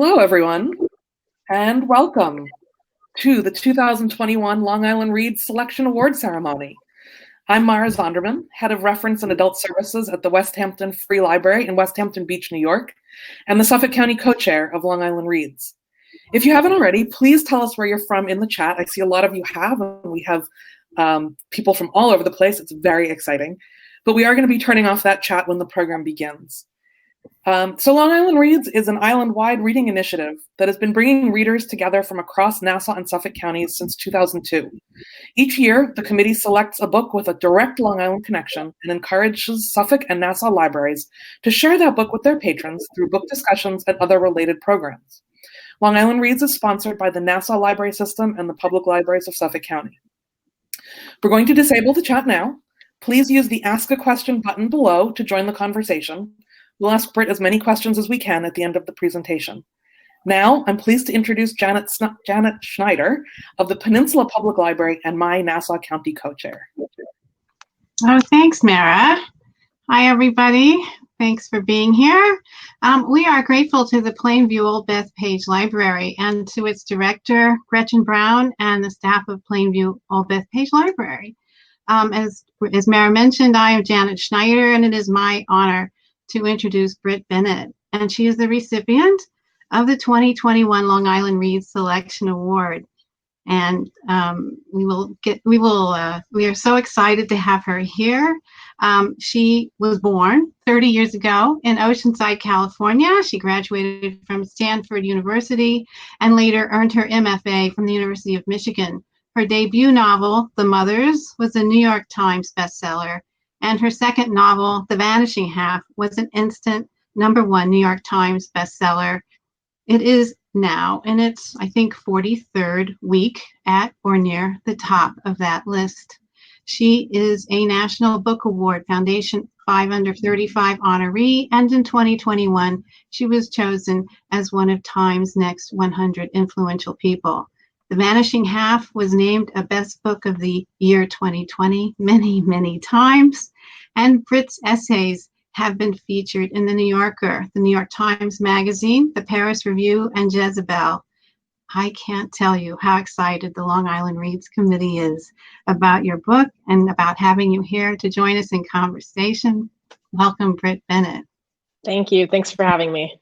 Hello, everyone, and welcome to the 2021 Long Island Reads Selection Award Ceremony. I'm Mara Zonderman, Head of Reference and Adult Services at the West Hampton Free Library in West Hampton Beach, New York, and the Suffolk County Co-Chair of Long Island Reads. If you haven't already, please tell us where you're from in the chat. I see a lot of you have, and we have people from all over the place. It's very exciting. But we are going to be turning off that chat when the program begins. So Long Island Reads is an island-wide reading initiative that has been bringing readers together from across Nassau and Suffolk counties since 2002. Each year, the committee selects a book with a direct Long Island connection and encourages Suffolk and Nassau libraries to share that book with their patrons through book discussions and other related programs. Long Island Reads is sponsored by the Nassau Library System and the Public Libraries of Suffolk County. We're going to disable the chat now. Please use the Ask a Question button below to join the conversation. We'll ask Brit as many questions as we can at the end of the presentation. Now, I'm pleased to introduce Janet Schneider of the Peninsula Public Library and my Nassau County Co-Chair. Oh, thanks, Mara. Hi, everybody. Thanks for being here. We are grateful to the Plainview Old Bethpage Library and to its director, Gretchen Brown, and the staff of Plainview Old Bethpage Library. As Mara mentioned, I am Janet Schneider, and it is my honor to introduce Brit Bennett, and she is the recipient of the 2021 Long Island Reads Selection Award. And we are so excited to have her here. She was born 30 years ago in Oceanside, California. She graduated from Stanford University and later earned her MFA from the University of Michigan. Her debut novel, The Mothers, was a New York Times bestseller. And her second novel, The Vanishing Half, was an instant #1 New York Times bestseller. It is now in its, I think, 43rd week at or near the top of that list. She is a National Book Award Foundation 5 Under 35 honoree, and in 2021, she was chosen as one of Time's next 100 influential people. The Vanishing Half was named a Best Book of the Year 2020 many, many times, and Brit's essays have been featured in The New Yorker, the New York Times Magazine, the Paris Review, and Jezebel. I can't tell you how excited the Long Island Reads Committee is about your book and about having you here to join us in conversation. Welcome, Brit Bennett. Thank you. Thanks for having me.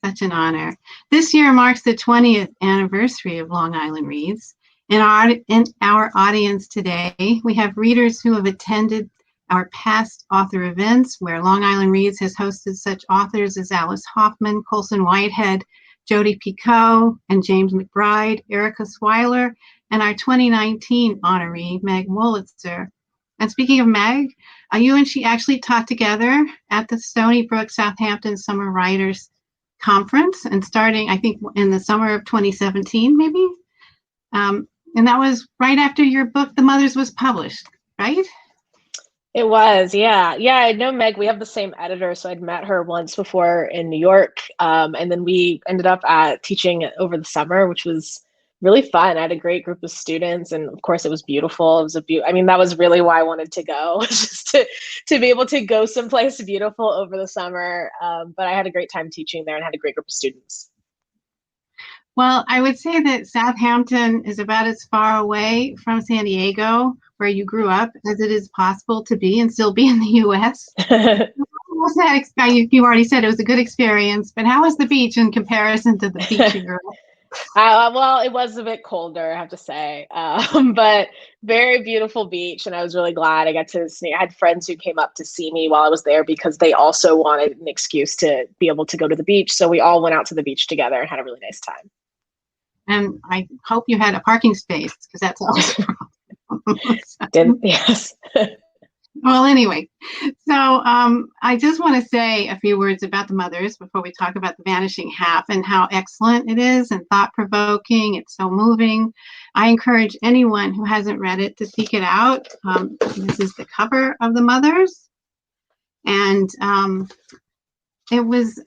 Such an honor. This year marks the 20th anniversary of Long Island Reads. In our audience today, we have readers who have attended our past author events where Long Island Reads has hosted such authors as Alice Hoffman, Colson Whitehead, Jodi Picoult, and James McBride, Erica Swiler, and our 2019 honoree, Meg Wolitzer. And speaking of Meg, you and she actually taught together at the Stony Brook Southampton Summer Writers Conference, and starting, I think, in the summer of 2017, maybe? And that was right after your book, The Mothers, was published, right? It was, yeah. Yeah, I know Meg. We have the same editor, so I'd met her once before in New York. And then we ended up teaching over the summer, which was really fun. I had a great group of students, and of course it was beautiful. It was I mean, that was really why I wanted to go, just to be able to go someplace beautiful over the summer. But I had a great time teaching there and had a great group of students. Well, I would say that Southampton is about as far away from San Diego, where you grew up, as it is possible to be and still be in the U.S. You already said it was a good experience, but how was the beach in comparison to the beach you grew up? Well, it was a bit colder, I have to say, but very beautiful beach, and I was really glad I got to see. I had friends who came up to see me while I was there because they also wanted an excuse to be able to go to the beach, so we all went out to the beach together and had a really nice time. And I hope you had a parking space, because that's always a problem. Yes. Well, anyway, so I just want to say a few words about The Mothers before we talk about The Vanishing Half and how excellent it is and thought-provoking. It's so moving. I encourage anyone who hasn't read it to seek it out. This is the cover of The Mothers. And it was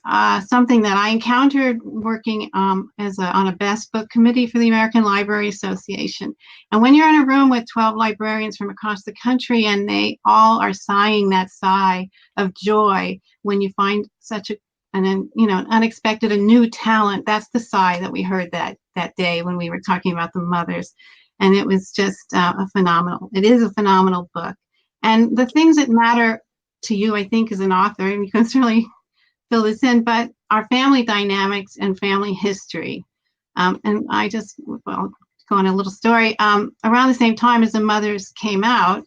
something that I encountered working on a best book committee for the American Library Association. And when you're in a room with 12 librarians from across the country and they all are sighing that sigh of joy when you find such a and then, unexpected, a new talent. That's the sigh that we heard that day when we were talking about the mothers. And it was just it is a phenomenal book. And the things that matter to you, I think, as an author, and you can certainly fill this in, but our family dynamics and family history. And I just, go on a little story. Around the same time as the mothers came out,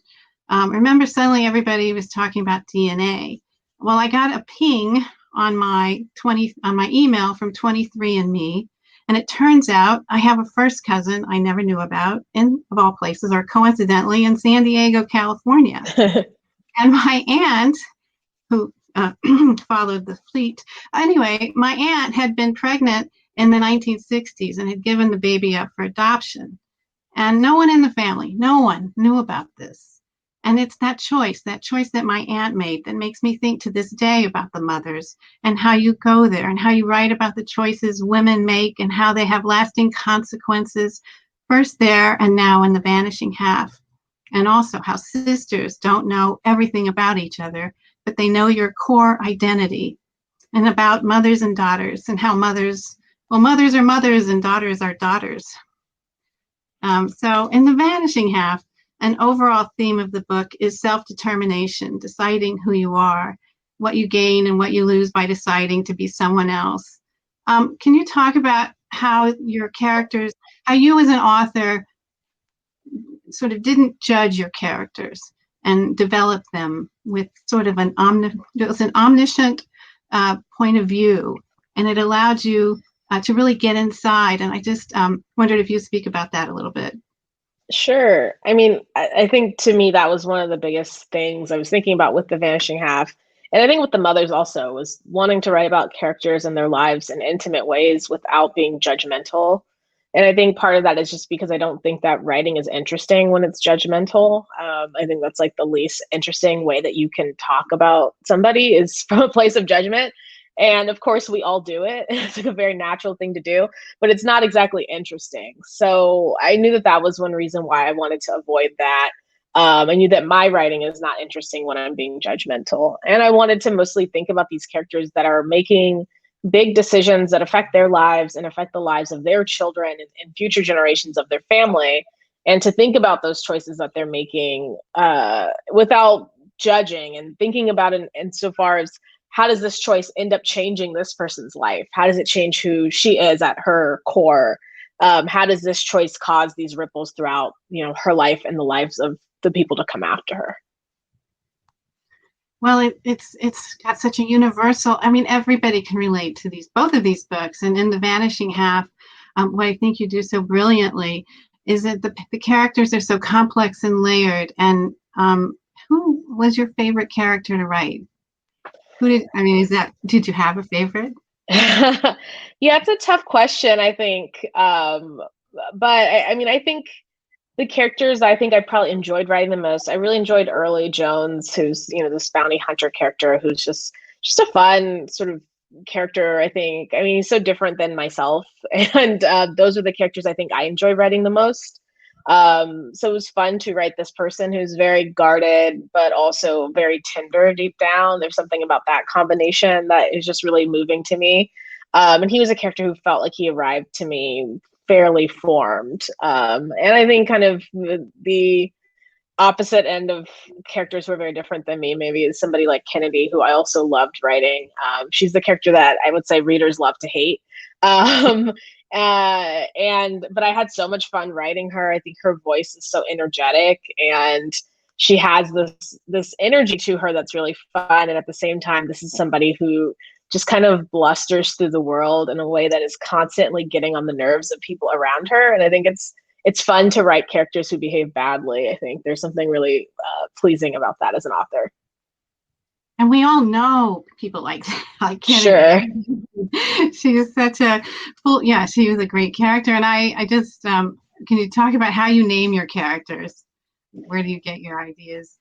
remember suddenly everybody was talking about DNA. Well, I got a ping on my email from 23andMe, and it turns out I have a first cousin I never knew about, of all places, or coincidentally, in San Diego, California. And my aunt, who followed the fleet. Anyway, my aunt had been pregnant in the 1960s and had given the baby up for adoption. And no one in the family, no one knew about this. And it's that choice that my aunt made, that makes me think to this day about the mothers and how you go there and how you write about the choices women make and how they have lasting consequences, first there and now in The Vanishing Half. And also how sisters don't know everything about each other, but they know your core identity, and about mothers and daughters, and how mothers are mothers and daughters are daughters. So in The Vanishing Half, an overall theme of the book is self-determination, deciding who you are, what you gain and what you lose by deciding to be someone else. Can you talk about how your characters, how you as an author sort of didn't judge your characters and develop them with sort of an omniscient point of view, and it allowed you to really get inside. And I just wondered if you speak about that a little bit. Sure. I mean, I think to me that was one of the biggest things I was thinking about with The Vanishing Half. And I think with the mothers also was wanting to write about characters and their lives in intimate ways without being judgmental. And I think part of that is just because I don't think that writing is interesting when it's judgmental. I think that's like the least interesting way that you can talk about somebody is from a place of judgment. And of course, we all do it. It's like a very natural thing to do, but it's not exactly interesting. So I knew that that was one reason why I wanted to avoid that. I knew that my writing is not interesting when I'm being judgmental. And I wanted to mostly think about these characters that are making big decisions that affect their lives and affect the lives of their children and future generations of their family. And to think about those choices that they're making without judging, and thinking about it insofar as how does this choice end up changing this person's life? How does it change who she is at her core? How does this choice cause these ripples throughout, her life and the lives of the people to come after her? Well, it's got such a universal. I mean, everybody can relate to both of these books. And in The Vanishing Half, what I think you do so brilliantly is that the characters are so complex and layered. And who was your favorite character to write? Did you have a favorite? Yeah, it's a tough question, I think. But I think the characters I think I probably enjoyed writing the most. I really enjoyed Early Jones, who's, this bounty hunter character who's just a fun sort of character, I think. I mean, he's so different than myself. And those are the characters I think I enjoy writing the most. So it was fun to write this person who's very guarded, but also very tender deep down. There's something about that combination that is just really moving to me. And he was a character who felt like he arrived to me fairly formed. And I think kind of the opposite end of characters who are very different than me maybe is somebody like Kennedy, who I also loved writing. She's the character that I would say readers love to hate. But I had so much fun writing her. I think her voice is so energetic, and she has this energy to her that's really fun. And at the same time, this is somebody who just kind of blusters through the world in a way that is constantly getting on the nerves of people around her. And I think it's fun to write characters who behave badly. I think there's something really pleasing about that as an author. And we all know people like that. Like Kennedy. Sure. She is such a she was a great character. And I just, can you talk about how you name your characters? Where do you get your ideas?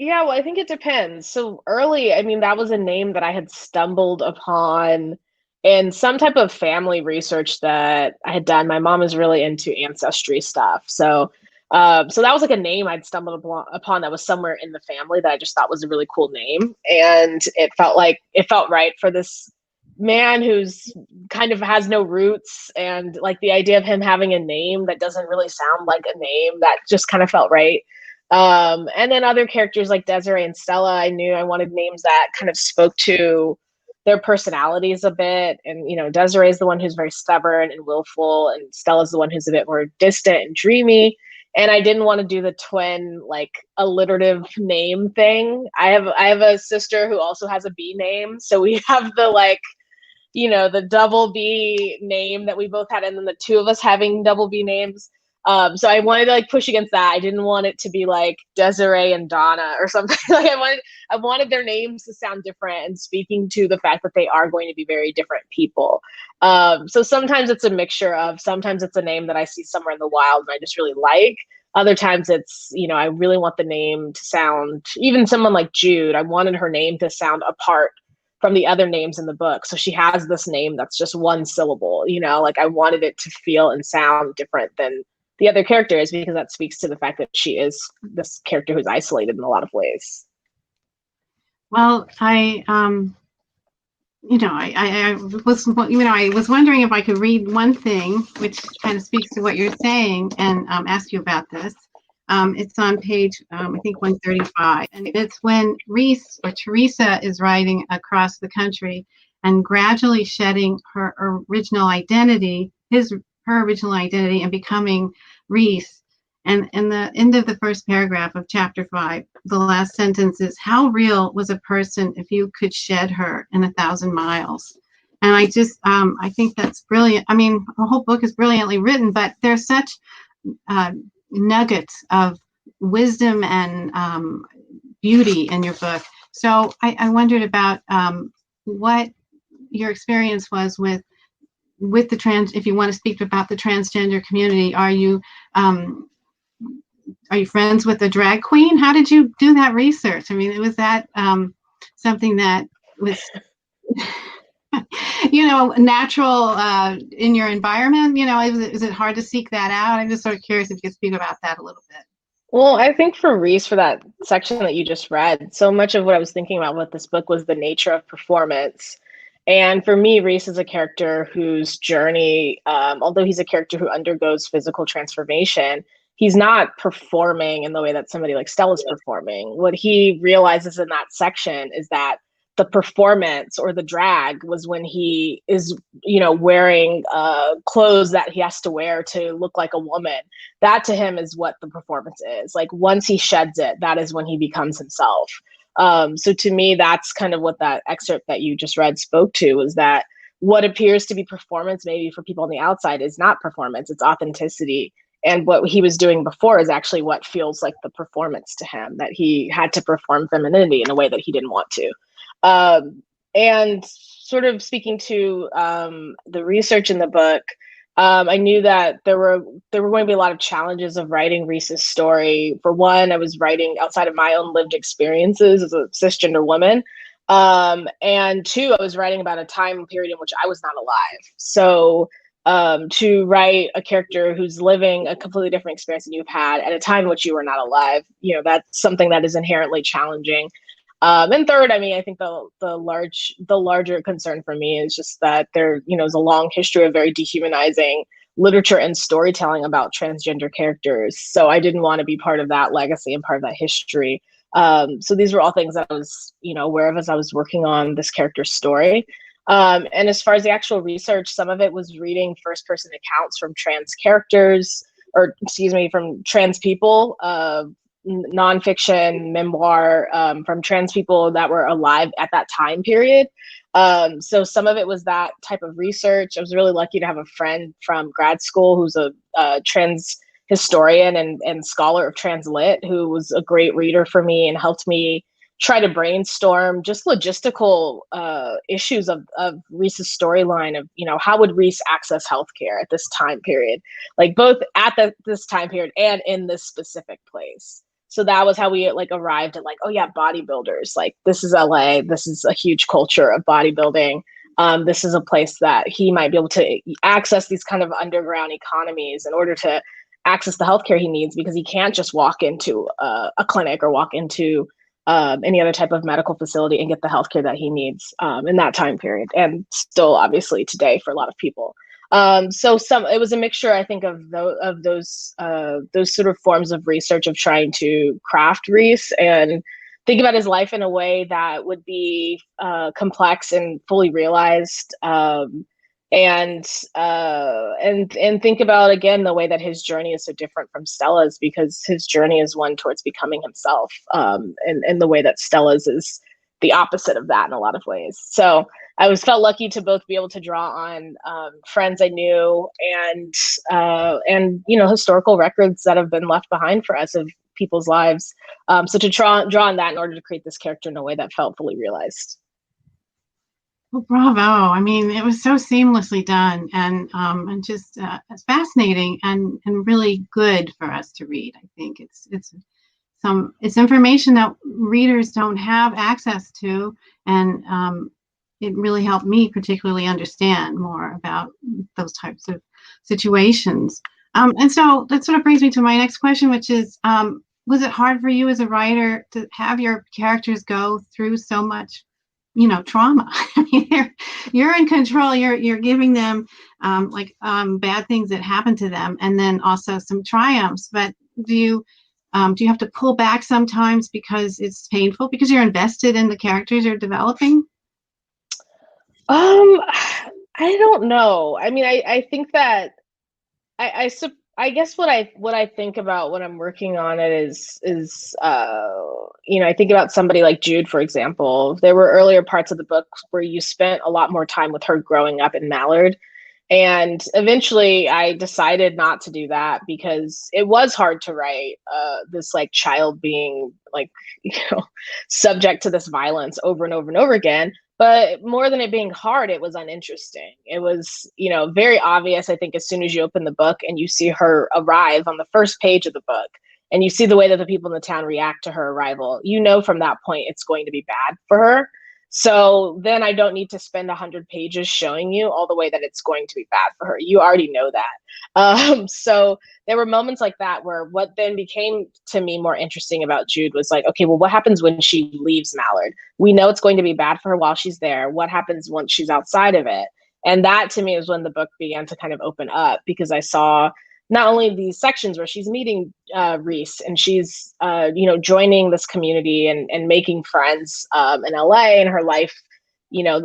Yeah, well, I think it depends. So Early, that was a name that I had stumbled upon in some type of family research that I had done. My mom is really into ancestry stuff. So So that was like a name I'd stumbled upon that was somewhere in the family that I just thought was a really cool name. And it felt right for this man who's kind of has no roots, and like the idea of him having a name that doesn't really sound like a name, that just kind of felt right. And then other characters like Desiree and Stella, I knew I wanted names that kind of spoke to their personalities a bit. And, Desiree is the one who's very stubborn and willful, and Stella's the one who's a bit more distant and dreamy. And I didn't want to do the twin, like, alliterative name thing. I have a sister who also has a B name. So we have the double B name that we both had, and then the two of us having double B names. So I wanted to push against that. I didn't want it to be like Desiree and Donna or something. I wanted their names to sound different and speaking to the fact that they are going to be very different people. So sometimes it's a mixture of, sometimes it's a name that I see somewhere in the wild and I just really like. Other times it's, I really want the name to sound, even someone like Jude, I wanted her name to sound apart from the other names in the book. So she has this name that's just one syllable, I wanted it to feel and sound different than the other characters, because that speaks to the fact that she is this character who's isolated in a lot of ways. Well, I was wondering if I could read one thing which kind of speaks to what you're saying and ask you about this. It's on page, I think 135, and it's when Rhys or Teresa is riding across the country and gradually shedding her original identity, her original identity, and becoming Rhys. And in the end of the first paragraph of chapter 5, the last sentence is, "How real was a person if you could shed her in 1,000 miles?" And I just, I think that's brilliant. I mean, the whole book is brilliantly written, but there's such nuggets of wisdom and beauty in your book. So I wondered about what your experience was with the trans. If you want to speak about the transgender community, are you friends with a drag queen? How did you do that research? I mean, was that something that was natural in your environment? Is it hard to seek that out? I'm just sort of curious if you could speak about that a little bit. Well, I think for Rhys, for that section that you just read, so much of what I was thinking about with this book was the nature of performance. And for me, Rhys is a character whose journey, although he's a character who undergoes physical transformation, he's not performing in the way that somebody like Stella's performing. What he realizes in that section is that the performance or the drag was when he is, wearing clothes that he has to wear to look like a woman. That to him is what the performance is. Like, once he sheds it, that is when he becomes himself. So to me, that's kind of what that excerpt that you just read spoke to, was that what appears to be performance, maybe for people on the outside, is not performance, it's authenticity. And what he was doing before is actually what feels like the performance to him, that he had to perform femininity in a way that he didn't want to. And sort of speaking to the research in the book, I knew that there were going to be a lot of challenges of writing Rhys's story. For one, I was writing outside of my own lived experiences as a cisgender woman. And two, I was writing about a time period in which I was not alive. So to write a character who's living a completely different experience than you've had at a time in which you were not alive, that's something that is inherently challenging. And third, I think the larger concern for me is just that there, is a long history of very dehumanizing literature and storytelling about transgender characters. So I didn't want to be part of that legacy and part of that history. So these were all things that I was, aware of as I was working on this character's story. And as far as the actual research, some of it was reading first-person accounts from trans characters, from trans people, nonfiction memoir from trans people that were alive at that time period. So some of it was that type of research. I was really lucky to have a friend from grad school who's a trans historian and scholar of trans lit, who was a great reader for me and helped me try to brainstorm just logistical issues of Rhys's storyline of, how would Rhys access healthcare at this time period, like both at this time period and in this specific place. So that was how we arrived at oh yeah, bodybuilders. This is LA. This is a huge culture of bodybuilding. This is a place that he might be able to access these kind of underground economies in order to access the healthcare he needs, because he can't just walk into a clinic or walk into any other type of medical facility and get the healthcare that he needs in that time period, and still obviously today for a lot of people. So it was a mixture, I think, of those sort of forms of research of trying to craft Rhys and think about his life in a way that would be complex and fully realized, and think about, again, the way that his journey is so different from Stella's, because his journey is one towards becoming himself, and the way that Stella's is the opposite of that in a lot of ways. So I felt lucky to both be able to draw on friends I knew and historical records that have been left behind for us of people's lives. So to draw on that in order to create this character in a way that felt fully realized. Well, bravo. I mean, it was so seamlessly done, and just it's fascinating and really good for us to read. I think it's information that readers don't have access to, and it really helped me particularly understand more about those types of situations. And so that sort of brings me to my next question, which is, was it hard for you as a writer to have your characters go through so much, trauma? I mean, you're in control. You're giving them bad things that happen to them, and then also some triumphs. But do you have to pull back sometimes because it's painful, because you're invested in the characters you're developing? I don't know. I mean, I think that I guess what I think about when I'm working on it is I think about somebody like Jude, for example. There were earlier parts of the book where you spent a lot more time with her growing up in Mallard. And eventually I decided not to do that, because it was hard to write this child being subject to this violence over and over and over again. But more than it being hard, it was uninteresting. It was, very obvious, I think, as soon as you open the book and you see her arrive on the first page of the book, and you see the way that the people in the town react to her arrival, from that point it's going to be bad for her. So then I don't need to spend 100 pages showing you all the way that it's going to be bad for her. You already know that. So there were moments like that where what then became to me more interesting about Jude was okay, well, what happens when she leaves Mallard? We know it's going to be bad for her while she's there. What happens once she's outside of it? And that to me is when the book began to kind of open up, because I saw not only these sections where she's meeting Rhys and she's, joining this community and making friends in LA, and her life,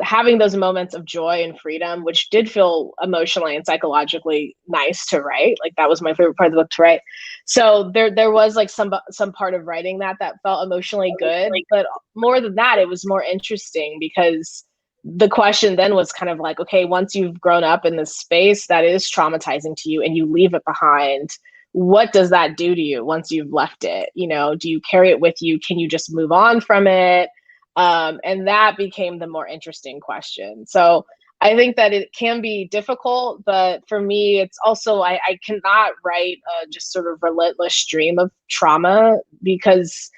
having those moments of joy and freedom, which did feel emotionally and psychologically nice to write. That was my favorite part of the book to write. So there was some part of writing that felt emotionally good, but more than that, it was more interesting, because the question then was kind of okay, once you've grown up in this space that is traumatizing to you and you leave it behind, what does that do to you once you've left it? Do you carry it with you? Can you just move on from it? And that became the more interesting question. So I think that it can be difficult, but for me, it's also, I cannot write just sort of relentless stream of trauma, because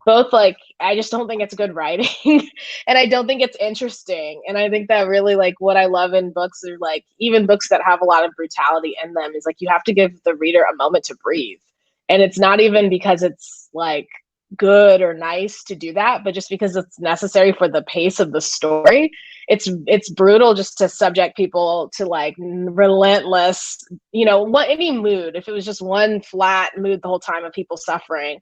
both I just don't think it's good writing and I don't think it's interesting. And I think that really what I love in books, or even books that have a lot of brutality in them, is you have to give the reader a moment to breathe. And it's not even because it's good or nice to do that, but just because it's necessary for the pace of the story. It's brutal just to subject people to relentless, any mood. If it was just one flat mood the whole time of people suffering,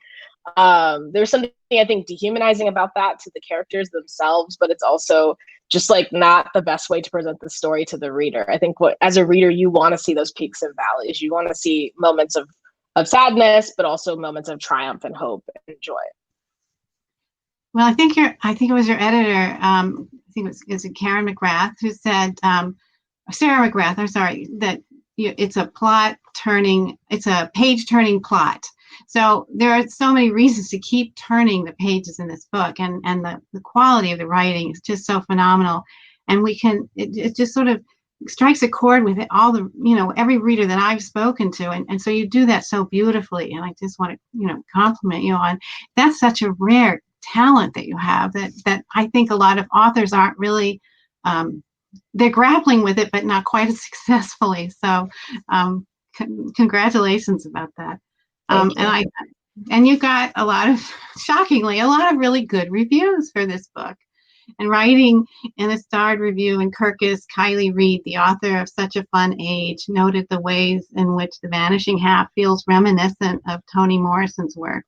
there's something I think dehumanizing about that to the characters themselves, but it's also just not the best way to present the story to the reader. I think as a reader, you want to see those peaks and valleys. You want to see moments of sadness, but also moments of triumph and hope and joy. Well, I think it was your editor. I think it was Karen McGrath who said, Sarah McGrath. I'm sorry, that it's a page turning plot. So there are so many reasons to keep turning the pages in this book, and the quality of the writing is just so phenomenal. And it just sort of strikes a chord with all the, every reader that I've spoken to. And so you do that so beautifully. And I just want to, compliment you on, that's such a rare talent that you have that I think a lot of authors aren't really, they're grappling with it, but not quite as successfully. So congratulations about that. Thank you. And you got shockingly, a lot of really good reviews for this book. And writing in a starred review in Kirkus, Kylie Reed, the author of Such a Fun Age, noted the ways in which The Vanishing Half feels reminiscent of Toni Morrison's work,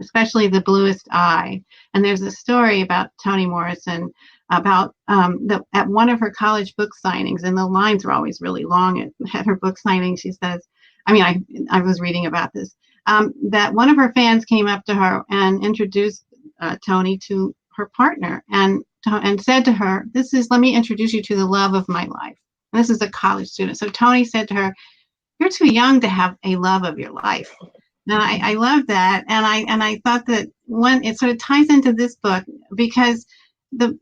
especially The Bluest Eye. And there's a story about Toni Morrison about at one of her college book signings, and the lines were always really long at her book signing. She says, I was reading about this, that one of her fans came up to her and introduced Toni to her partner and said to her, let me introduce you to the love of my life. And this is a college student. So Toni said to her, you're too young to have a love of your life. And I love that. And I thought that it sort of ties into this book, because one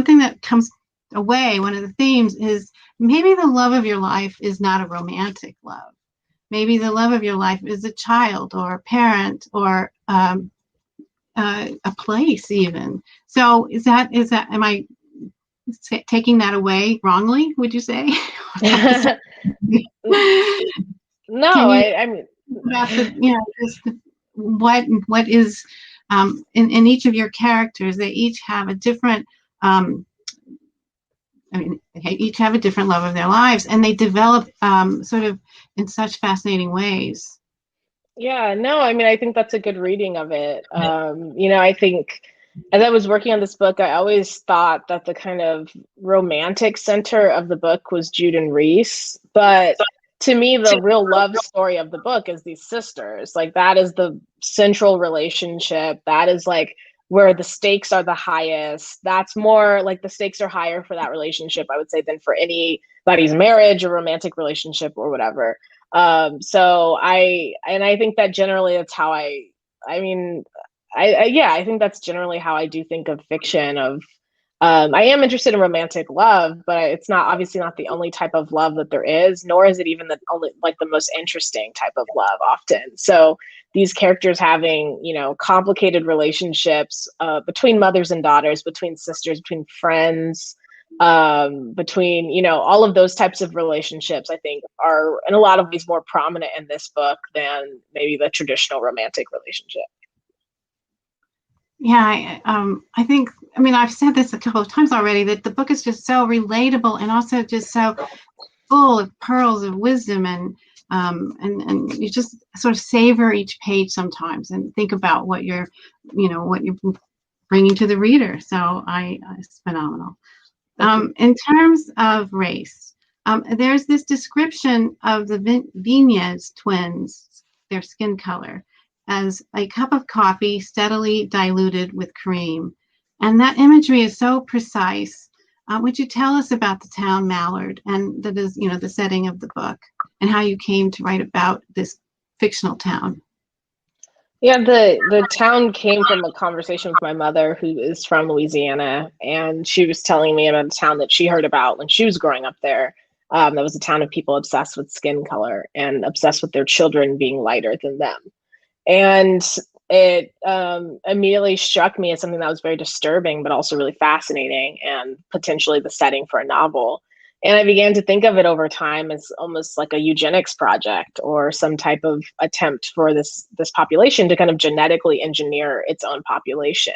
thing that comes away, one of the themes is maybe the love of your life is not a romantic love. Maybe the love of your life is a child or a parent or a place even. So am I taking that away wrongly, would you say? No, I mean, about just what is in each of your characters. They each have a different they each have a different love of their lives, and they develop sort of in such fascinating ways. Yeah, no, I mean, I think that's a good reading of it. I think as I was working on this book, I always thought that the kind of romantic center of the book was Jude and Rhys. But to me, the real love story of the book is these sisters. Like, that is the central relationship. That is like where the stakes are the highest. That's more like the stakes are higher for that relationship, I would say, than for anybody's marriage or romantic relationship or whatever. So I think that generally that's how I think that's generally how I do think of fiction. I am interested in romantic love, but it's obviously not the only type of love that there is, nor is it even the most interesting type of love often. So these characters having, complicated relationships between mothers and daughters, between sisters, between friends, between all of those types of relationships, I think are in a lot of ways more prominent in this book than maybe the traditional romantic relationship. Yeah, I think, I've said this a couple of times already, that the book is just so relatable and also just so full of pearls of wisdom, and you just sort of savor each page sometimes and think about what you're bringing to the reader. So it's phenomenal. In terms of race, there's this description of the Vinez twins, their skin color, as a cup of coffee steadily diluted with cream. And that imagery is so precise. Would you tell us about the town Mallard, and that is, the setting of the book, and how you came to write about this fictional town? Yeah, the town came from a conversation with my mother, who is from Louisiana, and she was telling me about a town that she heard about when she was growing up there. That was a town of people obsessed with skin color and obsessed with their children being lighter than them. And it immediately struck me as something that was very disturbing, but also really fascinating and potentially the setting for a novel. And I began to think of it over time as almost like a eugenics project or some type of attempt for this population to kind of genetically engineer its own population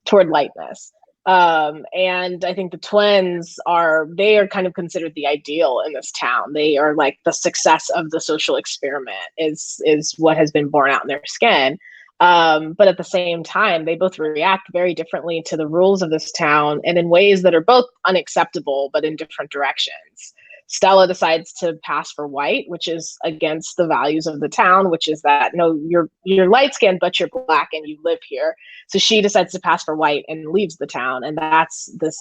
toward lightness. And I think the twins are kind of considered the ideal in this town. They are like the success of the social experiment is what has been borne out in their skin. But at the same time, they both react very differently to the rules of this town and in ways that are both unacceptable, but in different directions. Stella decides to pass for white, which is against the values of the town, which is that, no, you're light skinned, but you're black and you live here. So she decides to pass for white and leaves the town. And that's this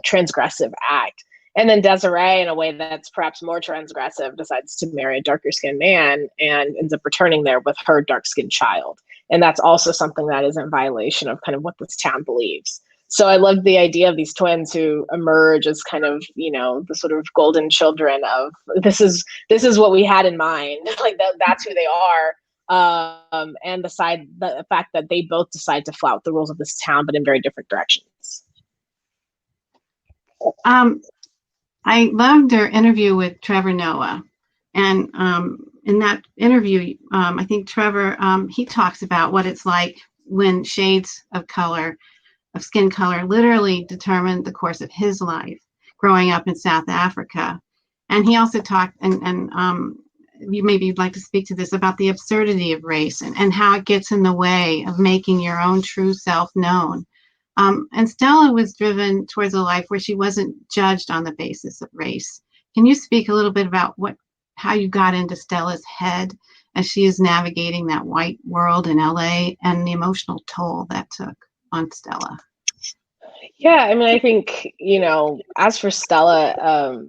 transgressive act. And then Desiree, in a way that's perhaps more transgressive, decides to marry a darker skinned man and ends up returning there with her dark skinned child. And that's also something that is in violation of kind of what this town believes. So I love the idea of these twins who emerge as kind of, the sort of golden children of this is what we had in mind. Like that's who they are. And the fact that they both decide to flout the rules of this town, but in very different directions. I loved her interview with Trevor Noah. And in that interview, I think Trevor, he talks about what it's like when shades of color, of skin color, literally determined the course of his life growing up in South Africa. And he also talked, and you maybe you'd like to speak to this, about the absurdity of race and how it gets in the way of making your own true self known. And Stella was driven towards a life where she wasn't judged on the basis of race. Can you speak a little bit about how you got into Stella's head as she is navigating that white world in LA and the emotional toll that took on Stella? Yeah, I mean, I think, as for Stella,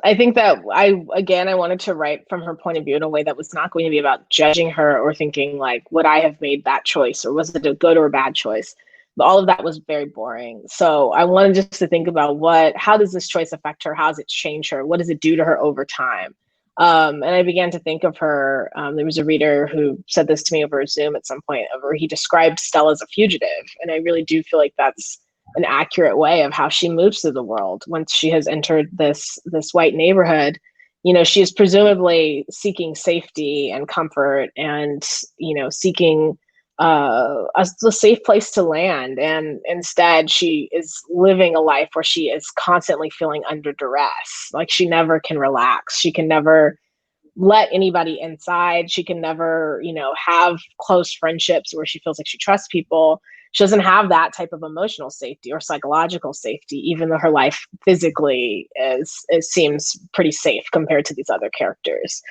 I think that I wanted to write from her point of view in a way that was not going to be about judging her or thinking like, would I have made that choice, or was it a good or bad choice? But all of that was very boring. So I wanted just to think about how does this choice affect her? How does it change her? What does it do to her over time? And I began to think of her. There was a reader who said this to me over Zoom at some point, where he described Stella as a fugitive. And I really do feel like that's an accurate way of how she moves through the world. Once she has entered this white neighborhood, she is presumably seeking safety and comfort and, seeking a safe place to land. And instead she is living a life where she is constantly feeling under duress. Like she never can relax. She can never let anybody inside. She can never, have close friendships where she feels like she trusts people. She doesn't have that type of emotional safety or psychological safety, even though her life physically seems pretty safe compared to these other characters.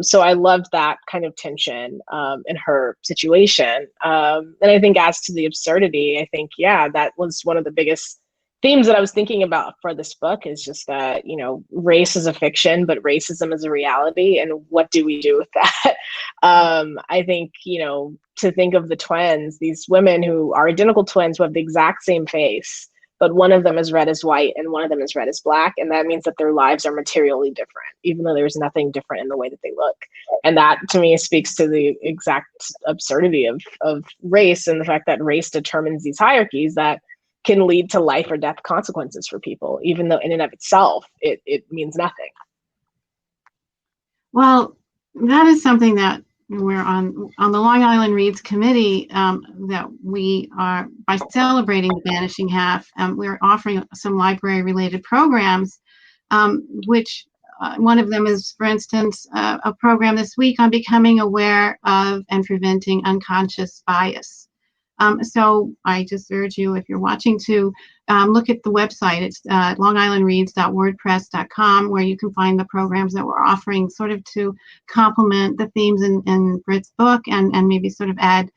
So I loved that kind of tension in her situation. And I think as to the absurdity, I think, that was one of the biggest themes that I was thinking about for this book, is just that, race is a fiction, but racism is a reality. And what do we do with that? I think, to think of the twins, these women who are identical twins who have the exact same face, but one of them is red as white and one of them is red as black. And that means that their lives are materially different, even though there's nothing different in the way that they look. And that to me speaks to the exact absurdity of race, and the fact that race determines these hierarchies that can lead to life or death consequences for people, even though in and of itself, it means nothing. Well, that is something that we're on the Long Island Reads Committee, that we are, by celebrating the Vanishing Half, we're offering some library related programs, which one of them is, for instance, a program this week on becoming aware of and preventing unconscious bias. So I just urge you, if you're watching, to look at the website. It's longislandreads.wordpress.com, where you can find the programs that we're offering, sort of to complement the themes in Brit's book, and maybe sort of add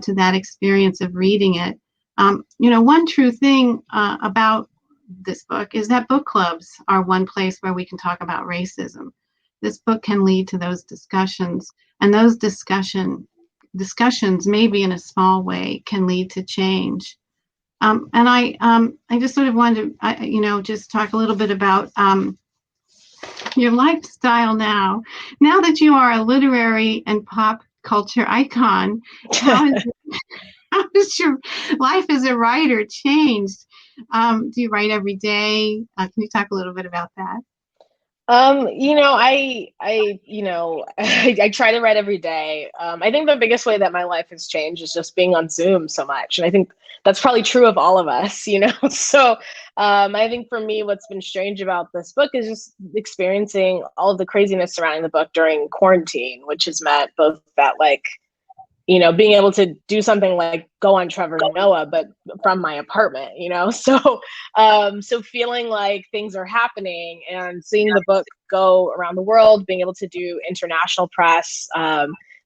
to that experience of reading it. One true thing about this book is that book clubs are one place where we can talk about racism. This book can lead to those discussions, and those discussions, maybe in a small way, can lead to change. And I just sort of wanted to, just talk a little bit about your lifestyle now. Now that you are a literary and pop culture icon, how has your life as a writer changed? Do you write every day? Can you talk a little bit about that? I try to write every day. I think the biggest way that my life has changed is just being on Zoom so much. And I think that's probably true of all of us, So I think for me, what's been strange about this book is just experiencing all of the craziness surrounding the book during quarantine, which has meant both that, being able to do something like go on Trevor Noah, but from my apartment, so feeling like things are happening and seeing the book go around the world, being able to do international press,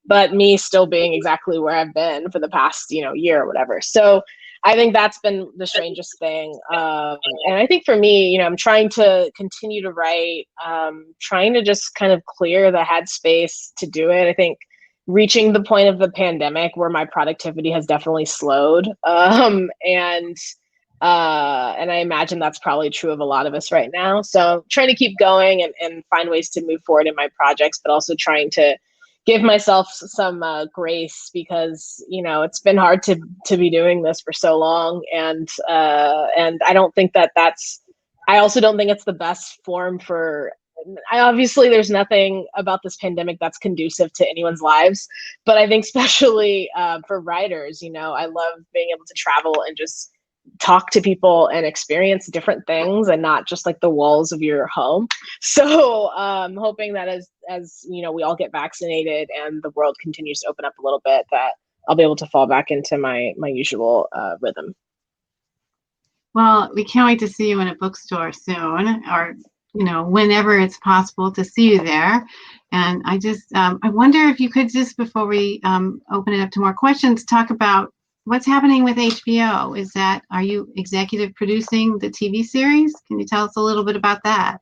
but me still being exactly where I've been for the past, year or whatever. So I think that's been the strangest thing. And I think for me, I'm trying to continue to write, trying to just kind of clear the headspace to do it. I think reaching the point of the pandemic where my productivity has definitely slowed. And I imagine that's probably true of a lot of us right now. So trying to keep going and find ways to move forward in my projects, but also trying to give myself some grace, because, it's been hard to be doing this for so long. And I don't think that that's I also don't think it's the best form for. Obviously, there's nothing about this pandemic that's conducive to anyone's lives, but I think especially for writers, I love being able to travel and just talk to people and experience different things and not just like the walls of your home. So hoping that as we all get vaccinated and the world continues to open up a little bit, that I'll be able to fall back into my usual rhythm. Well, we can't wait to see you in a bookstore soon, or whenever it's possible to see you there. And I wonder if you could, just before we open it up to more questions, talk about what's happening with HBO. Are you executive producing the TV series? Can you tell us a little bit about that?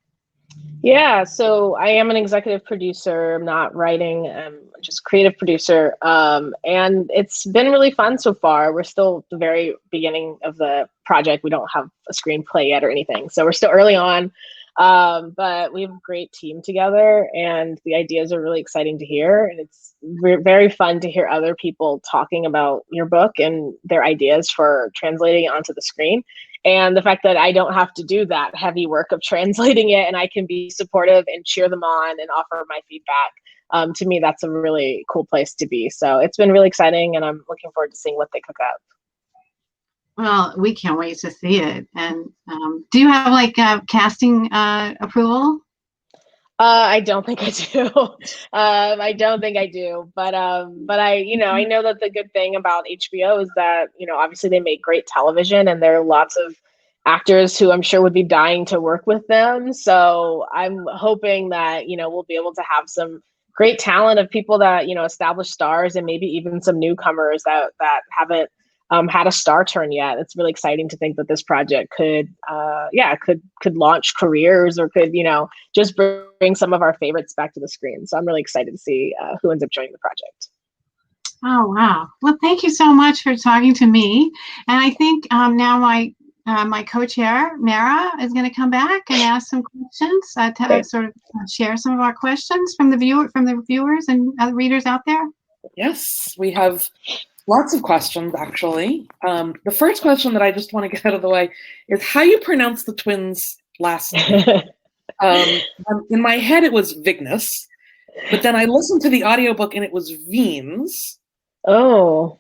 Yeah, so I am an executive producer. I'm not writing, I'm just creative producer. And it's been really fun so far. We're still at the very beginning of the project. We don't have a screenplay yet or anything. So we're still early on. But we have a great team together and the ideas are really exciting to hear. And it's very fun to hear other people talking about your book and their ideas for translating it onto the screen. And the fact that I don't have to do that heavy work of translating it and I can be supportive and cheer them on and offer my feedback. To me, that's a really cool place to be. So it's been really exciting and I'm looking forward to seeing what they cook up. Well, we can't wait to see it. And do you have like casting approval? I don't think I do. I don't think I do. But I know that the good thing about HBO is that, obviously they make great television and there are lots of actors who I'm sure would be dying to work with them. So I'm hoping that, we'll be able to have some great talent of people that, established stars and maybe even some newcomers that haven't had a star turn yet. It's really exciting to think that this project could launch careers or could, just bring some of our favorites back to the screen. So I'm really excited to see who ends up joining the project. Oh, wow. Well, thank you so much for talking to me. And I think now my co-chair, Mara, is going to come back and ask some questions to sort of share some of our questions from the viewers and other readers out there. Yes, we have lots of questions, actually. The first question that I just want to get out of the way is how you pronounce the twins' last name. In my head, it was Vignes, but then I listened to the audiobook and it was Veens. Oh,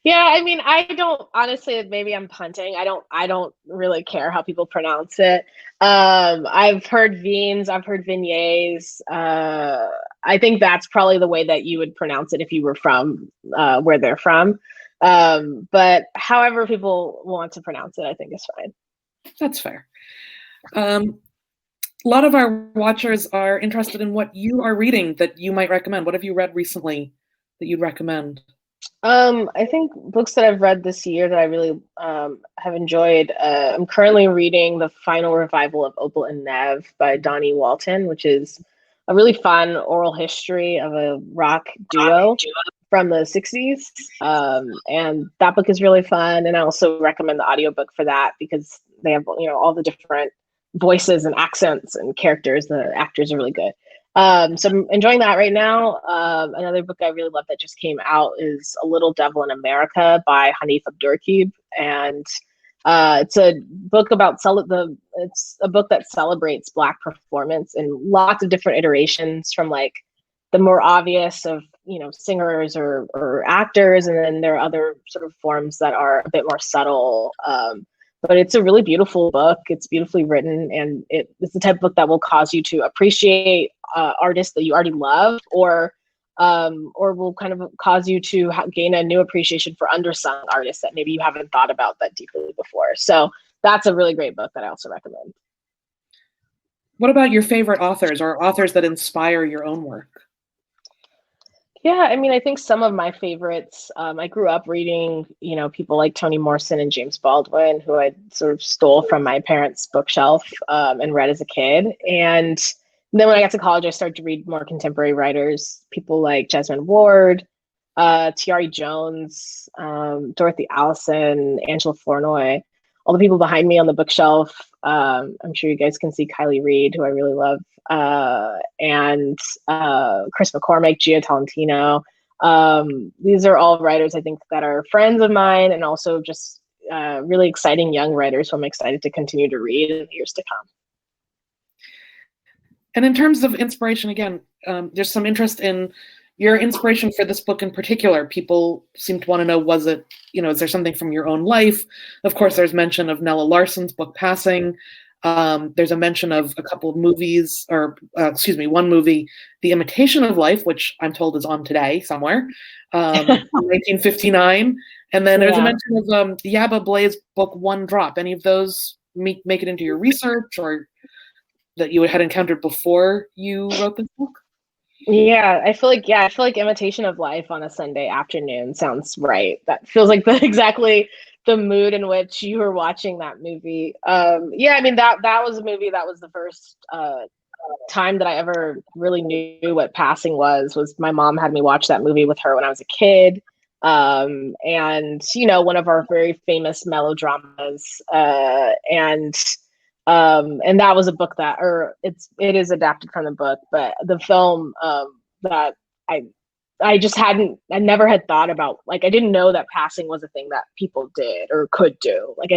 yeah. I mean, I don't honestly. Maybe I'm punting. I don't really care how people pronounce it. I've heard Veens. I've heard Vignes. I think that's probably the way that you would pronounce it if you were from where they're from. But however people want to pronounce it, I think is fine. That's fair. A lot of our watchers are interested in what you are reading that you might recommend. What have you read recently that you'd recommend? I think books that I've read this year that I really have enjoyed. I'm currently reading the final revival of Opal and Nev by Donnie Walton, which is a really fun oral history of a rock duo from the 60s. And that book is really fun. And I also recommend the audiobook for that because they have, all the different voices and accents and characters. The actors are really good. So I'm enjoying that right now. Another book I really love that just came out is A Little Devil in America by Hanif Abdurraqib. And it's a book about it's a book that celebrates Black performance in lots of different iterations, from like the more obvious of singers or actors, and then there are other sort of forms that are a bit more subtle. But it's a really beautiful book. It's beautifully written, and it's the type of book that will cause you to appreciate artists that you already love, or will kind of cause you to gain a new appreciation for undersung artists that maybe you haven't thought about that deeply before. So that's a really great book that I also recommend. What about your favorite authors or authors that inspire your own work? Yeah, I mean, I think some of my favorites, I grew up reading, people like Toni Morrison and James Baldwin, who I sort of stole from my parents' bookshelf and read as a kid. And then when I got to college, I started to read more contemporary writers, people like Jasmine Ward, Tiari Jones, Dorothy Allison, Angela Flournoy, all the people behind me on the bookshelf. I'm sure you guys can see Kylie Reid, who I really love, and Chris McCormick, Gia Tolentino. These are all writers I think that are friends of mine and also just really exciting young writers who I'm excited to continue to read in the years to come. And in terms of inspiration, again, there's some interest in your inspiration for this book in particular. People seem to want to know, was it, is there something from your own life? Of course, there's mention of Nella Larsen's book Passing. There's a mention of a couple of movies, one movie, The Imitation of Life, which I'm told is on today somewhere, 1959. And then there's a mention of Yaba Blaze book One Drop. Any of those make it into your research, or that you had encountered before you wrote this book? Yeah, I feel like Imitation of Life on a Sunday afternoon sounds right. That feels like exactly the mood in which you were watching that movie. Yeah, I mean that was a movie that was the first time that I ever really knew what Passing was my mom had me watch that movie with her when I was a kid. And one of our very famous melodramas, and that was a book that, it is adapted from the book, but the film that I never had thought about, like, I didn't know that passing was a thing that people did or could do. Like,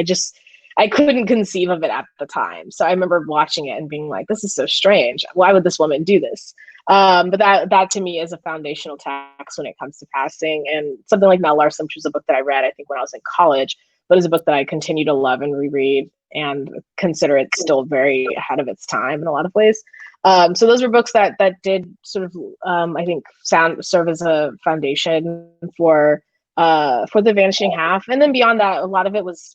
I couldn't conceive of it at the time. So I remember watching it and being like, this is so strange. Why would this woman do this? But that to me is a foundational text when it comes to passing. And something like Nell Larsen, which was a book that I read, I think, when I was in college, but is a book that I continue to love and reread and consider it still very ahead of its time in a lot of ways. So those were books that did sort of, I think, serve as a foundation for the Vanishing Half. And then beyond that, a lot of it was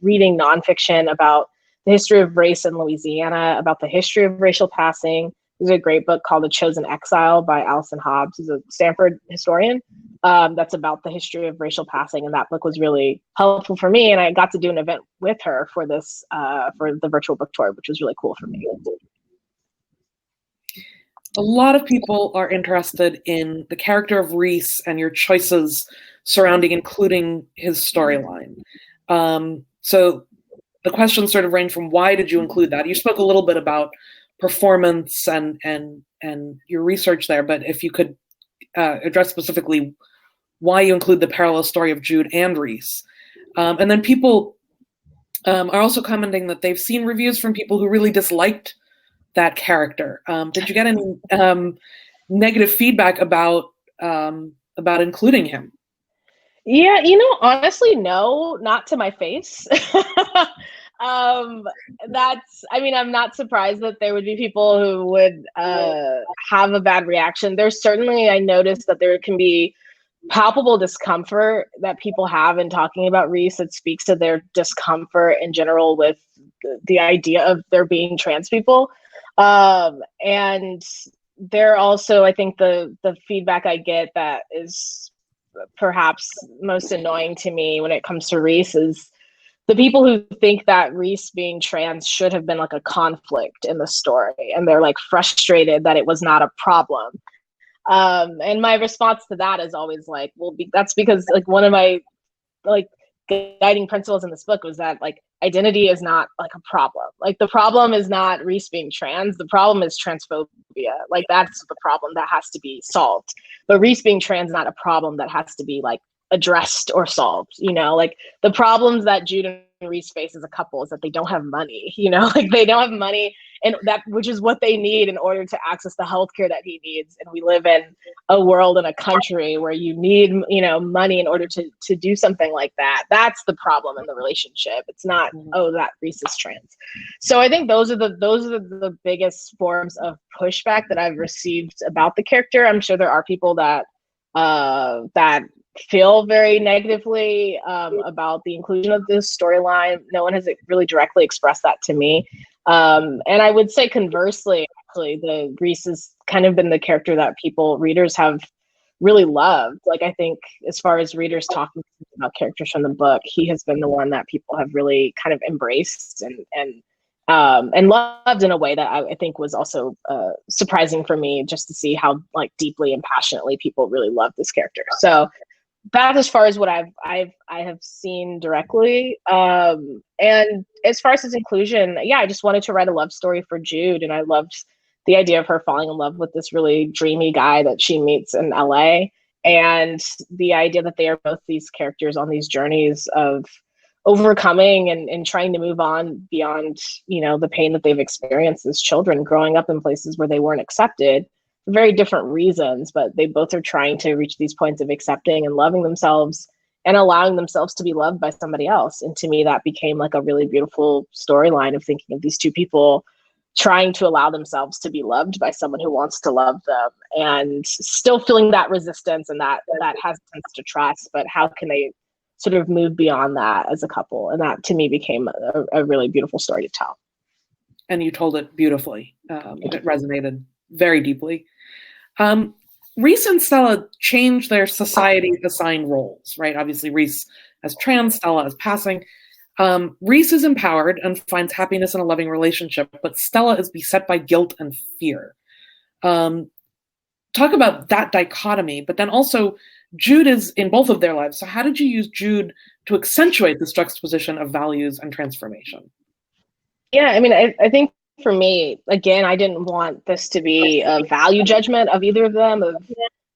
reading nonfiction about the history of race in Louisiana, about the history of racial passing. There's a great book called The Chosen Exile by Allison Hobbs, who's a Stanford historian. That's about the history of racial passing, and that book was really helpful for me. And I got to do an event with her for this, for the virtual book tour, which was really cool for me. A lot of people are interested in the character of Rhys and your choices surrounding including his storyline. So the questions sort of range from, why did you include that? You spoke a little bit about performance and your research there, but if you could address specifically why you include the parallel story of Jude and Rhys. And then people are also commenting that they've seen reviews from people who really disliked that character. Did you get any negative feedback about including him? Yeah, honestly, no, not to my face. I'm not surprised that there would be people who would have a bad reaction. There's certainly, I noticed that there can be palpable discomfort that people have in talking about Rhys that speaks to their discomfort in general with the idea of there being trans people. And there also, I think the feedback I get that is perhaps most annoying to me when it comes to Rhys is the people who think that Rhys being trans should have been like a conflict in the story, and they're like frustrated that it was not a problem. And my response to that is always like, well, that's because like one of my like guiding principles in this book was that like identity is not like a problem. Like the problem is not Rhys being trans. The problem is transphobia. Like that's the problem that has to be solved. But Rhys being trans is not a problem that has to be like addressed or solved. Like the problems that Jude and Rhys face as a couple is that they don't have money. Like they don't have money, and that which is what they need in order to access the healthcare that he needs. And we live in a world and a country where you need money in order to do something like that. That's the problem in the relationship. It's not that Rhys is trans. So I think those are the biggest forms of pushback that I've received about the character. I'm sure there are people that feel very negatively about the inclusion of this storyline. No one has really directly expressed that to me. And I would say conversely, actually, the Rhys has kind of been the character that readers have really loved. Like, I think as far as readers talking about characters from the book, he has been the one that people have really kind of embraced and loved in a way that I think was also surprising for me, just to see how like deeply and passionately people really love this character. So that's as far as what I have seen directly. And as far as his inclusion, yeah, I just wanted to write a love story for Jude, and I loved the idea of her falling in love with this really dreamy guy that she meets in LA. And the idea that they are both these characters on these journeys of overcoming and trying to move on beyond, the pain that they've experienced as children, growing up in places where they weren't accepted for very different reasons, but they both are trying to reach these points of accepting and loving themselves and allowing themselves to be loved by somebody else. And to me, that became like a really beautiful storyline of thinking of these two people trying to allow themselves to be loved by someone who wants to love them, and still feeling that resistance and that hesitance to trust, but how can they sort of move beyond that as a couple? And that to me became a really beautiful story to tell. And you told it beautifully. It resonated very deeply. Rhys and Stella changed their society-assigned roles, right? Obviously, Rhys as trans, Stella as passing. Rhys is empowered and finds happiness in a loving relationship, but Stella is beset by guilt and fear. Talk about that dichotomy, but then also Jude is in both of their lives. So how did you use Jude to accentuate this juxtaposition of values and transformation? Yeah, I mean, I think for me, again, I didn't want this to be a value judgment of either of them.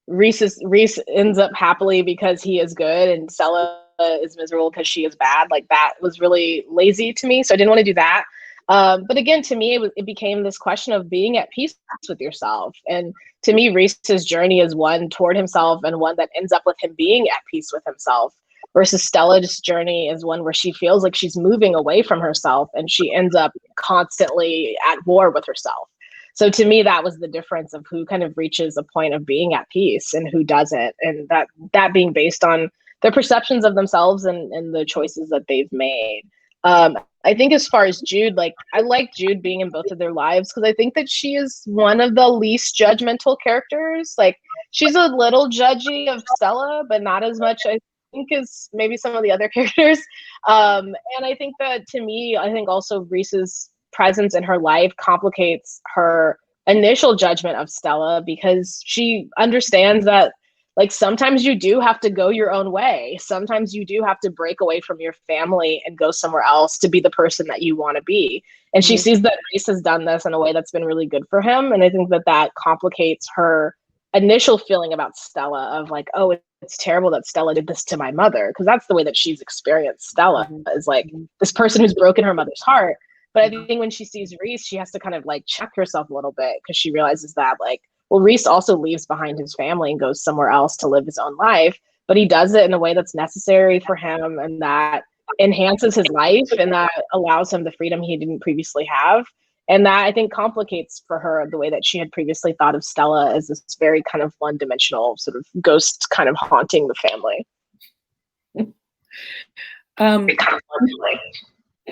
Rhys ends up happily because he is good, and Stella is miserable because she is bad. Like, that was really lazy to me, so I didn't want to do that. But again, to me, it became this question of being at peace with yourself. And to me, Rhys's journey is one toward himself and one that ends up with him being at peace with himself, versus Stella's journey is one where she feels like she's moving away from herself and she ends up constantly at war with herself. So to me, that was the difference of who kind of reaches a point of being at peace and who doesn't. And that being based on their perceptions of themselves and the choices that they've made. I think as far as Jude, like, I like Jude being in both of their lives because I think that she is one of the least judgmental characters. Like, she's a little judgy of Stella, but not as much, I think, as maybe some of the other characters. And I think that, to me, I think also Rhys's presence in her life complicates her initial judgment of Stella, because she understands that, like, sometimes you do have to go your own way. Sometimes you do have to break away from your family and go somewhere else to be the person that you want to be. And she sees that Rhys has done this in a way that's been really good for him. And I think that complicates her initial feeling about Stella of like, oh, it's terrible that Stella did this to my mother. Because that's the way that she's experienced Stella, is like this person who's broken her mother's heart. But I think when she sees Rhys, she has to kind of like check herself a little bit, because she realizes that, like, well, Rhys also leaves behind his family and goes somewhere else to live his own life, but he does it in a way that's necessary for him and that enhances his life and that allows him the freedom he didn't previously have. And that, I think, complicates for her the way that she had previously thought of Stella as this very kind of one-dimensional sort of ghost kind of haunting the family.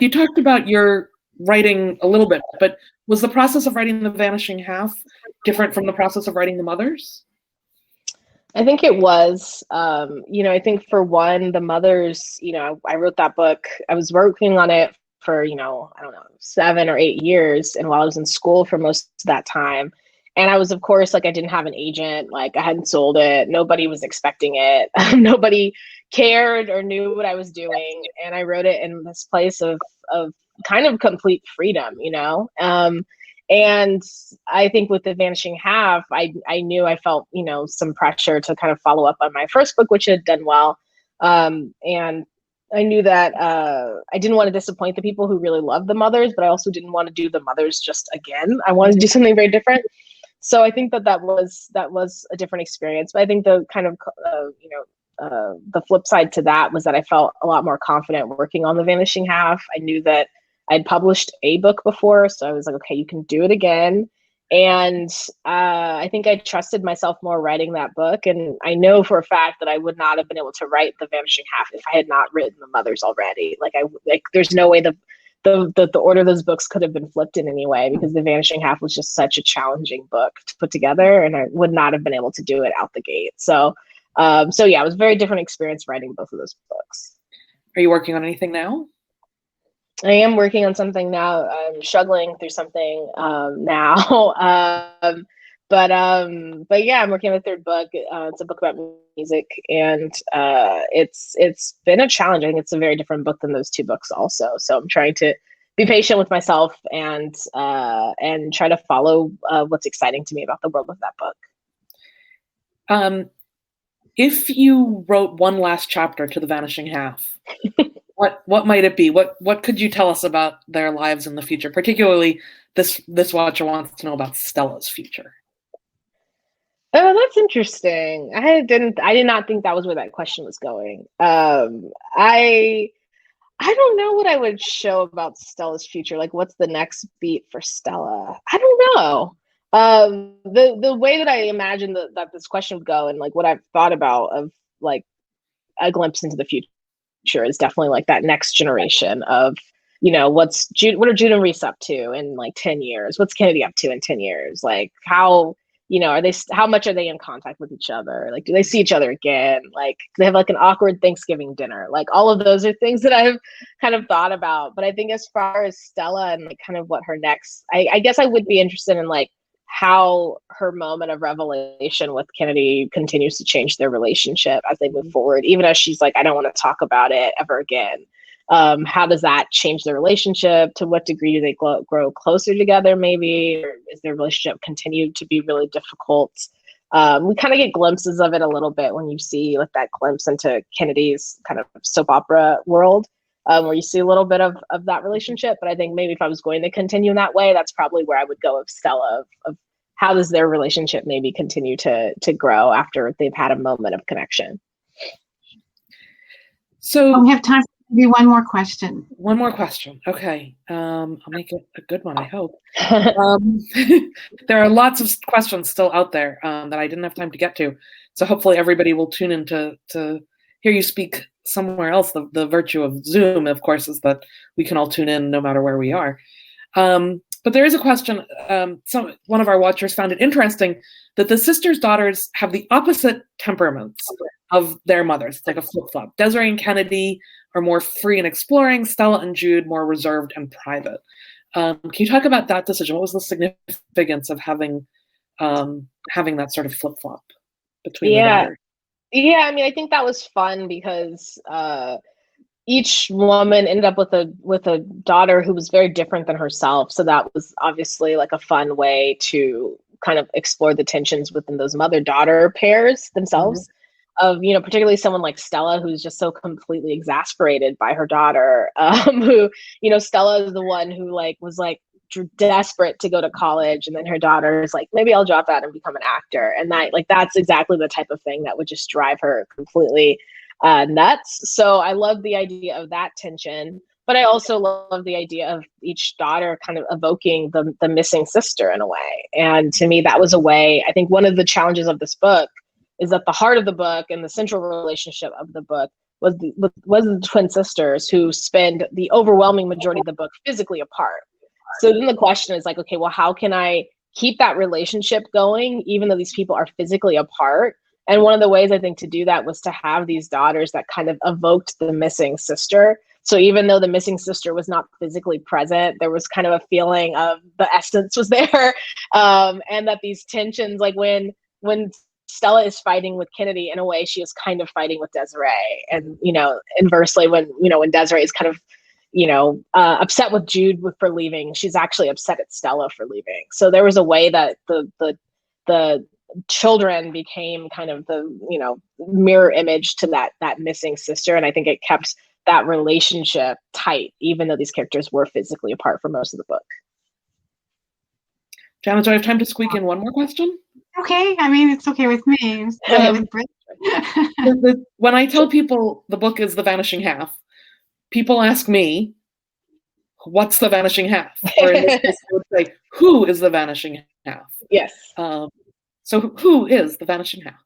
You talked about your writing a little bit, but was the process of writing The Vanishing Half different from the process of writing The Mothers? I think it was. I think for one, The Mothers, I wrote that book. I was working on it for, 7 or 8 years. And while I was in school for most of that time, and I was, of course, like, I didn't have an agent, like, I hadn't sold it. Nobody was expecting it. Nobody cared or knew what I was doing. And I wrote it in this place of kind of complete freedom, and I think with The Vanishing Half, I knew I felt, some pressure to kind of follow up on my first book, which had done well. And I knew that I didn't want to disappoint the people who really loved The Mothers, but I also didn't want to do The Mothers just again. I wanted to do something very different. So I think that was a different experience. But I think the kind of, the flip side to that was that I felt a lot more confident working on The Vanishing Half. I knew that I'd published a book before, so I was like, okay, you can do it again. And I think I trusted myself more writing that book. And I know for a fact that I would not have been able to write The Vanishing Half if I had not written The Mothers already. Like, there's no way the order of those books could have been flipped in any way, because The Vanishing Half was just such a challenging book to put together, and I would not have been able to do it out the gate. So yeah, it was a very different experience writing both of those books. Are you working on anything now? I am working on something now. I'm struggling through something now. But yeah, I'm working on a third book. It's a book about music, and it's been a challenge. I think it's a very different book than those two books also. So I'm trying to be patient with myself and try to follow what's exciting to me about the world of that book. If you wrote one last chapter to the Vanishing Half, what might it be? What could you tell us about their lives in the future? Particularly, this watcher wants to know about Stella's future. Oh, that's interesting. I did not think that was where that question was going. I don't know what I would show about Stella's future. Like, what's the next beat for Stella? I don't know. The way that I imagine that this question would go, and like what I've thought about of like a glimpse into the future, is definitely like that next generation of, what are Jude and Rhys up to in like 10 years? What's Kennedy up to in 10 years? Like how, how much are they in contact with each other? Like, do they see each other again? Like, do they have like an awkward Thanksgiving dinner? Like, all of those are things that I've kind of thought about. But I think as far as Stella and like kind of what her next, I guess I would be interested in like how her moment of revelation with Kennedy continues to change their relationship as they move forward, even as she's like, I don't want to talk about it ever again. How does that change their relationship? To what degree do they grow closer together, maybe? Or is their relationship continue to be really difficult? We kind of get glimpses of it a little bit when you see like that glimpse into Kennedy's kind of soap opera world, where you see a little bit of that relationship. But I think maybe if I was going to continue in that way, that's probably where I would go with Stella, of how does their relationship maybe continue to grow after they've had a moment of connection. So we have time for maybe one more question. One more question. Okay. I'll make it a good one, I hope. There are lots of questions still out there that I didn't have time to get to. So hopefully everybody will tune in to hear you speak somewhere else. The virtue of Zoom, of course, is that we can all tune in no matter where we are. But there is a question. One of our watchers found it interesting that the sisters' daughters have the opposite temperaments of their mothers. It's like a flip-flop. Desiree and Kennedy are more free and exploring. Stella and Jude more reserved and private. Can you talk about that decision? What was the significance of having that sort of flip-flop between the daughters? Yeah, I mean, I think that was fun because each woman ended up with a daughter who was very different than herself. So that was obviously like a fun way to kind of explore the tensions within those mother-daughter pairs themselves. Mm-hmm. Of, particularly someone like Stella, who's just so completely exasperated by her daughter, who, Stella is the one who was desperate to go to college. And then her daughter is like, maybe I'll drop out and become an actor. And that's exactly the type of thing that would just drive her completely nuts. So I love the idea of that tension, but I also love the idea of each daughter kind of evoking the missing sister in a way. And to me, that was a way, I think one of the challenges of this book is that the heart of the book and the central relationship of the book was the twin sisters, who spend the overwhelming majority of the book physically apart. So then the question is like, okay, well, how can I keep that relationship going even though these people are physically apart? And one of the ways I think to do that was to have these daughters that kind of evoked the missing sister. So even though the missing sister was not physically present, there was kind of a feeling of the essence was there. And that these tensions, like when Stella is fighting with Kennedy, in a way she is kind of fighting with Desiree. And, inversely, when Desiree is kind of, upset with Jude for leaving, she's actually upset at Stella for leaving. So there was a way that the children became kind of the, mirror image to that missing sister. And I think it kept that relationship tight, even though these characters were physically apart for most of the book. Jana, do I have time to squeak in one more question? Okay, I mean, it's okay with me. With Brit. When I tell people the book is The Vanishing Half, people ask me, what's the Vanishing Half? Or in this case, they would say, who is the Vanishing Half? Yes. So who is the Vanishing Half?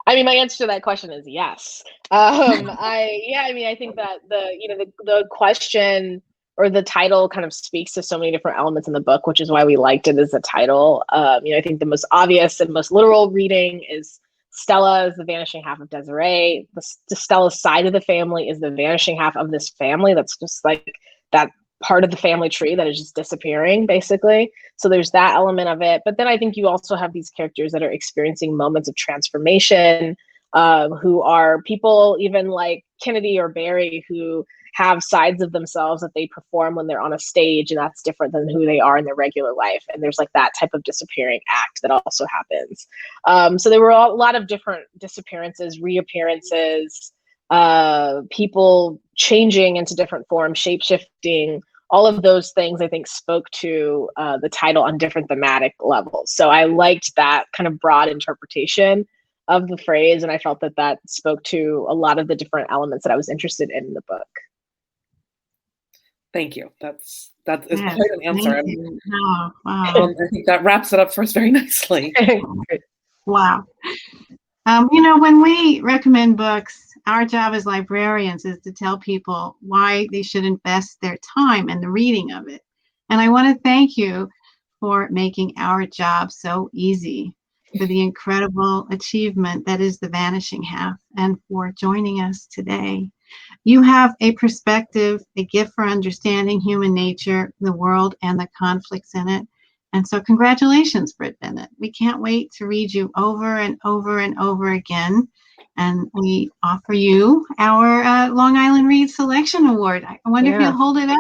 I mean, my answer to that question is yes. I think that the question or the title kind of speaks to so many different elements in the book, which is why we liked it as a title. I think the most obvious and most literal reading is Stella is the vanishing half of Desiree. The Stella's side of the family is the vanishing half of this family. That's just like that part of the family tree that is just disappearing, basically. So there's that element of it. But then I think you also have these characters that are experiencing moments of transformation, who are people even like Kennedy or Barry, who have sides of themselves that they perform when they're on a stage, and that's different than who they are in their regular life. And there's like that type of disappearing act that also happens. So there were a lot of different disappearances, reappearances, people changing into different forms, shape-shifting. All of those things I think spoke to the title on different thematic levels. So I liked that kind of broad interpretation of the phrase, and I felt that that spoke to a lot of the different elements that I was interested in the book. Thank you. That is quite an Thank answer. you. Oh, wow. I think that wraps it up for us very nicely. Wow. When we recommend books, our job as librarians is to tell people why they should invest their time in the reading of it. And I want to thank you for making our job so easy, for the incredible achievement that is the Vanishing Half, and for joining us today. You have a perspective, a gift for understanding human nature, the world, and the conflicts in it. And so congratulations, Brit Bennett. We can't wait to read you over and over and over again. And we offer you our Long Island Read Selection Award. I wonder if you'll hold it up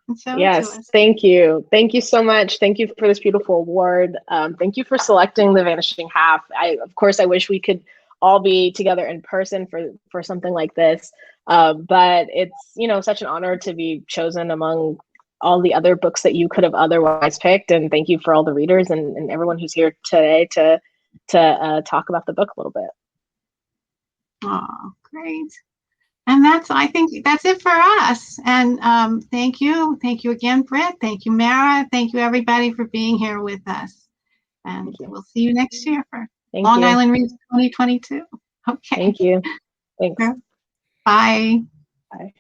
and show it to us. Thank you. Thank you so much. Thank you for this beautiful award. Thank you for selecting The Vanishing Half. Of course, I wish we could all be together in person for something like this. But it's, such an honor to be chosen among all the other books that you could have otherwise picked. And thank you for all the readers and everyone who's here today to talk about the book a little bit. Oh, great. And I think that's it for us. And thank you. Thank you again, Brit. Thank you, Mara. Thank you, everybody, for being here with us. And we'll see you next year for Long Island Reads 2022. Okay. Thank you. Thanks. Bye. Bye.